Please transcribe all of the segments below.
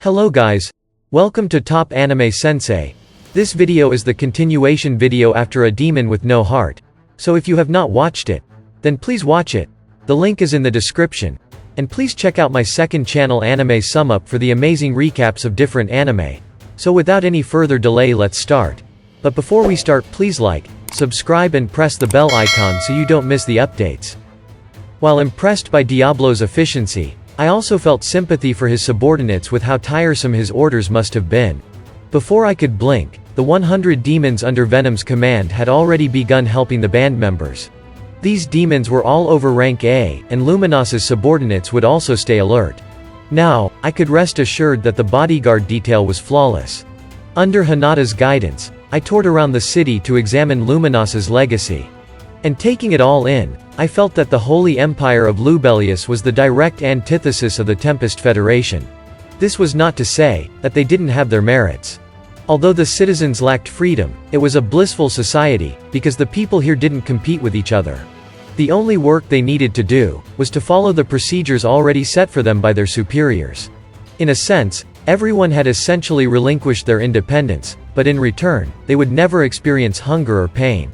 Hello guys. Welcome to Top Anime Sensei. This video is the continuation video after A Demon with No Heart. So if you have not watched it, then please watch it. The link is in the description. And please check out my second channel Anime Sum Up for the amazing recaps of different anime. So without any further delay, let's start. But before we start, please like, subscribe and press the bell icon so you don't miss the updates. While impressed by Diablo's efficiency, I also felt sympathy for his subordinates with how tiresome his orders must have been. Before I could blink, the 100 demons under Venom's command had already begun helping the band members. These demons were all over rank A, and Luminos's subordinates would also stay alert. Now, I could rest assured that the bodyguard detail was flawless. Under Hinata's guidance, I toured around the city to examine Luminos's legacy. And taking it all in, I felt that the Holy Empire of Lubelius was the direct antithesis of the Tempest Federation. This was not to say that they didn't have their merits. Although the citizens lacked freedom, it was a blissful society, because the people here didn't compete with each other. The only work they needed to do was to follow the procedures already set for them by their superiors. In a sense, everyone had essentially relinquished their independence, but in return, they would never experience hunger or pain.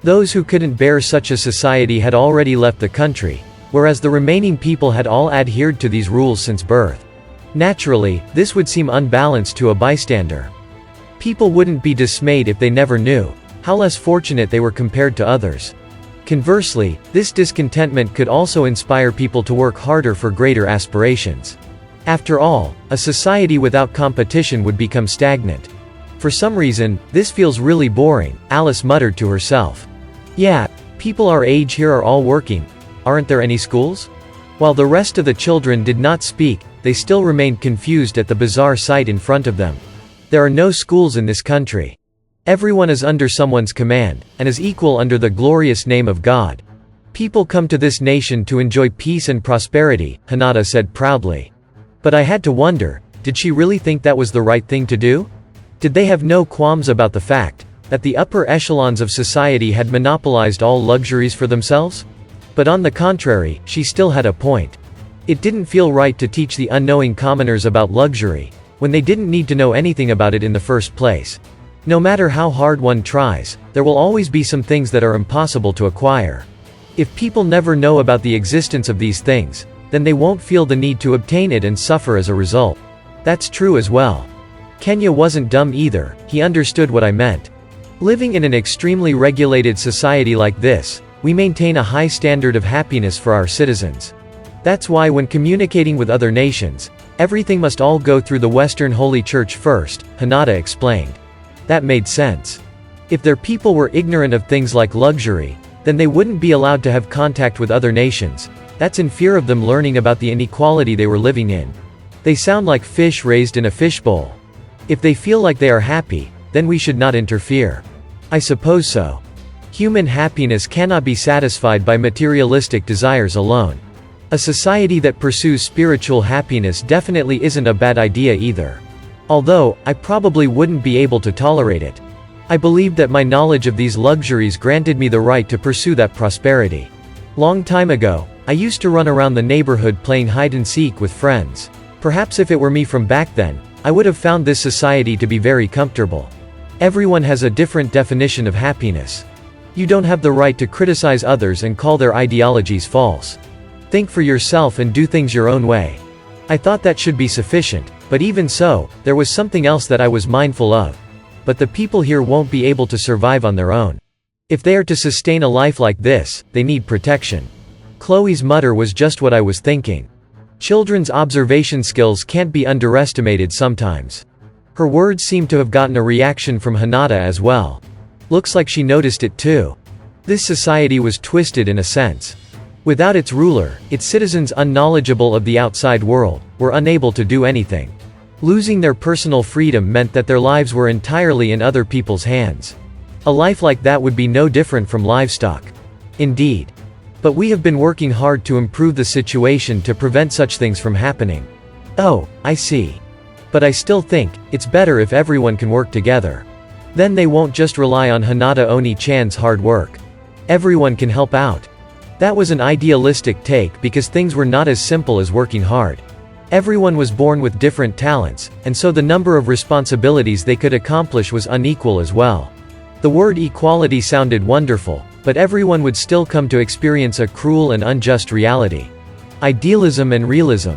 Those who couldn't bear such a society had already left the country, whereas the remaining people had all adhered to these rules since birth. Naturally, this would seem unbalanced to a bystander. People wouldn't be dismayed if they never knew how less fortunate they were compared to others. Conversely, this discontentment could also inspire people to work harder for greater aspirations. After all, a society without competition would become stagnant. For some reason, this feels really boring, Alice muttered to herself. Yeah, people our age here are all working. Aren't there any schools? While the rest of the children did not speak, they still remained confused at the bizarre sight in front of them. There are no schools in this country. Everyone is under someone's command, and is equal under the glorious name of God. People come to this nation to enjoy peace and prosperity, Hinata said proudly. But I had to wonder, did she really think that was the right thing to do? Did they have no qualms about the fact that the upper echelons of society had monopolized all luxuries for themselves? But on the contrary, she still had a point. It didn't feel right to teach the unknowing commoners about luxury, when they didn't need to know anything about it in the first place. No matter how hard one tries, there will always be some things that are impossible to acquire. If people never know about the existence of these things, then they won't feel the need to obtain it and suffer as a result. That's true as well. Kenya wasn't dumb either, he understood what I meant. Living in an extremely regulated society like this, we maintain a high standard of happiness for our citizens. That's why when communicating with other nations, everything must all go through the Western Holy Church first, Hinata explained. That made sense. If their people were ignorant of things like luxury, then they wouldn't be allowed to have contact with other nations. That's in fear of them learning about the inequality they were living in. They sound like fish raised in a fishbowl. If they feel like they are happy, then we should not interfere. I suppose so. Human happiness cannot be satisfied by materialistic desires alone. A society that pursues spiritual happiness definitely isn't a bad idea either. Although, I probably wouldn't be able to tolerate it. I believed that my knowledge of these luxuries granted me the right to pursue that prosperity. Long time ago, I used to run around the neighborhood playing hide and seek with friends. Perhaps if it were me from back then, I would have found this society to be very comfortable. Everyone has a different definition of happiness. You don't have the right to criticize others and call their ideologies false. Think for yourself and do things your own way. I thought that should be sufficient, but even so, there was something else that I was mindful of. But the people here won't be able to survive on their own. If they are to sustain a life like this, they need protection. Chloe's mutter was just what I was thinking. Children's observation skills can't be underestimated sometimes. Her words seemed to have gotten a reaction from Hinata as well. Looks like she noticed it too. This society was twisted in a sense. Without its ruler, its citizens unknowledgeable of the outside world, were unable to do anything. Losing their personal freedom meant that their lives were entirely in other people's hands. A life like that would be no different from livestock. Indeed. But we have been working hard to improve the situation to prevent such things from happening. Oh, I see. But I still think, it's better if everyone can work together. Then they won't just rely on Hinata Oni-chan's hard work. Everyone can help out. That was an idealistic take because things were not as simple as working hard. Everyone was born with different talents, and so the number of responsibilities they could accomplish was unequal as well. The word equality sounded wonderful, but everyone would still come to experience a cruel and unjust reality. Idealism and realism.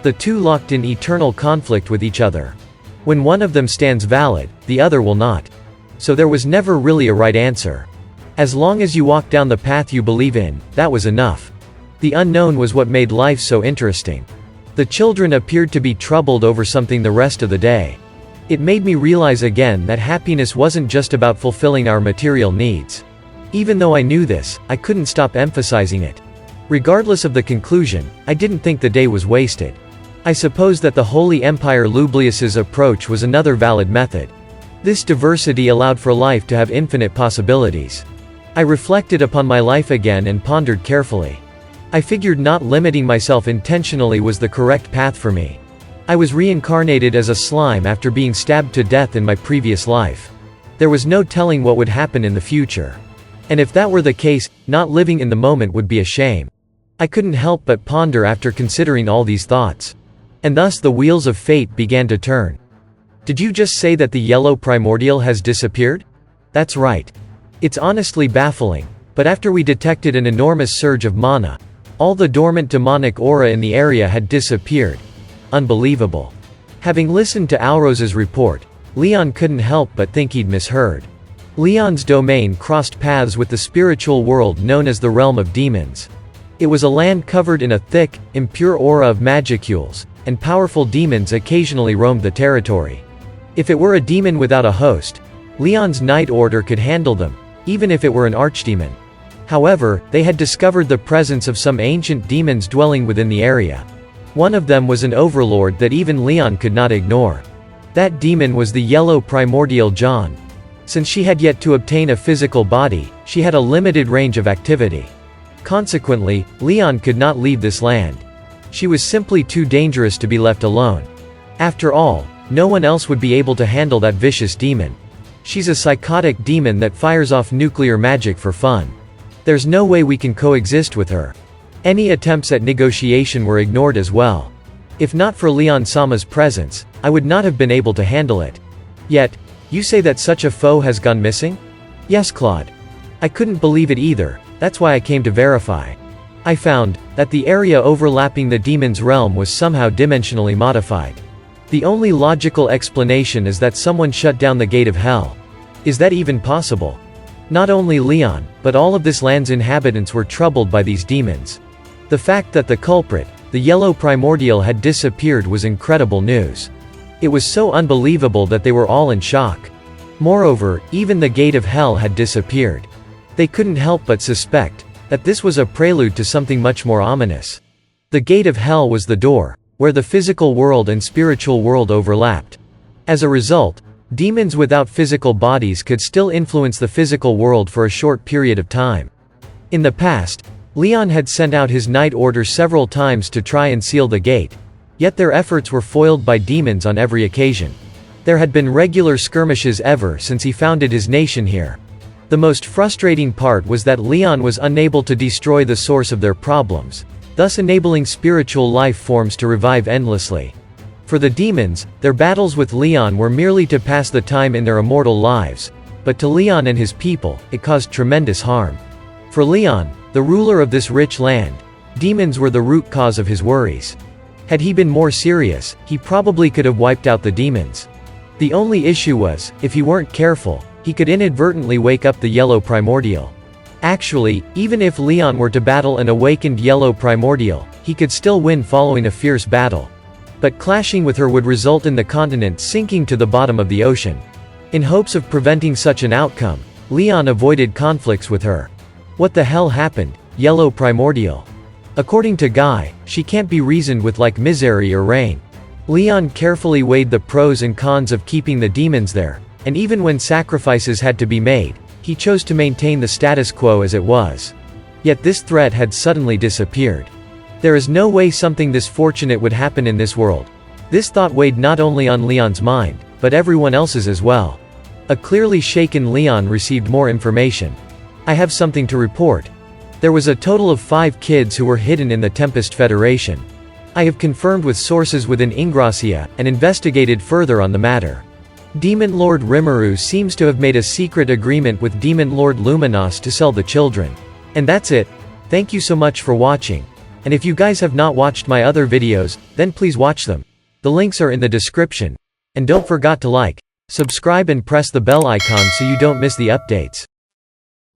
The two locked in eternal conflict with each other. When one of them stands valid, the other will not. So there was never really a right answer. As long as you walk down the path you believe in, that was enough. The unknown was what made life so interesting. The children appeared to be troubled over something the rest of the day. It made me realize again that happiness wasn't just about fulfilling our material needs. Even though I knew this, I couldn't stop emphasizing it. Regardless of the conclusion, I didn't think the day was wasted. I suppose that the Holy Empire Lublius's approach was another valid method. This diversity allowed for life to have infinite possibilities. I reflected upon my life again and pondered carefully. I figured not limiting myself intentionally was the correct path for me. I was reincarnated as a slime after being stabbed to death in my previous life. There was no telling what would happen in the future. And if that were the case, not living in the moment would be a shame. I couldn't help but ponder after considering all these thoughts. And thus the wheels of fate began to turn. Did you just say that the yellow primordial has disappeared? That's right. It's honestly baffling, but after we detected an enormous surge of mana, all the dormant demonic aura in the area had disappeared. Unbelievable. Having listened to Alros's report, Leon couldn't help but think he'd misheard. Leon's domain crossed paths with the spiritual world known as the realm of demons. It was a land covered in a thick, impure aura of magicules, and powerful demons occasionally roamed the territory. If it were a demon without a host, Leon's Night Order could handle them, even if it were an archdemon. However, they had discovered the presence of some ancient demons dwelling within the area. One of them was an overlord that even Leon could not ignore. That demon was the yellow primordial John. Since she had yet to obtain a physical body, she had a limited range of activity. Consequently, Leon could not leave this land. She was simply too dangerous to be left alone. After all, no one else would be able to handle that vicious demon. She's a psychotic demon that fires off nuclear magic for fun. There's no way we can coexist with her. Any attempts at negotiation were ignored as well. If not for Leon-sama's presence, I would not have been able to handle it. Yet, you say that such a foe has gone missing? Yes, Claude. I couldn't believe it either, that's why I came to verify. I found that the area overlapping the demon's realm was somehow dimensionally modified. The only logical explanation is that someone shut down the gate of hell. Is that even possible? Not only Leon, but all of this land's inhabitants were troubled by these demons. The fact that the culprit, the yellow primordial, had disappeared was incredible news. It was so unbelievable that they were all in shock. Moreover, even the gate of hell had disappeared. They couldn't help but suspect that this was a prelude to something much more ominous. The gate of hell was the door, where the physical world and spiritual world overlapped. As a result, demons without physical bodies could still influence the physical world for a short period of time. In the past, Leon had sent out his Night Order several times to try and seal the gate, yet their efforts were foiled by demons on every occasion. There had been regular skirmishes ever since he founded his nation here. The most frustrating part was that Leon was unable to destroy the source of their problems, thus enabling spiritual life forms to revive endlessly. For the demons, their battles with Leon were merely to pass the time in their immortal lives, but to Leon and his people, it caused tremendous harm. For Leon, the ruler of this rich land, demons were the root cause of his worries. Had he been more serious, he probably could have wiped out the demons. The only issue was, if he weren't careful, he could inadvertently wake up the yellow primordial. Actually, even if Leon were to battle an awakened yellow primordial, he could still win following a fierce battle. But clashing with her would result in the continent sinking to the bottom of the ocean. In hopes of preventing such an outcome, Leon avoided conflicts with her. What the hell happened, yellow primordial? According to Guy, she can't be reasoned with like misery or rain. Leon carefully weighed the pros and cons of keeping the demons there, and even when sacrifices had to be made, he chose to maintain the status quo as it was. Yet this threat had suddenly disappeared. There is no way something this fortunate would happen in this world. This thought weighed not only on Leon's mind, but everyone else's as well. A clearly shaken Leon received more information. I have something to report. There was a total of 5 kids who were hidden in the Tempest Federation. I have confirmed with sources within Ingrassia, and investigated further on the matter. Demon Lord Rimuru seems to have made a secret agreement with Demon Lord Luminos to sell the children. And that's it. Thank you so much for watching. And if you guys have not watched my other videos, then please watch them. The links are in the description. And don't forget to like, subscribe and press the bell icon so you don't miss the updates.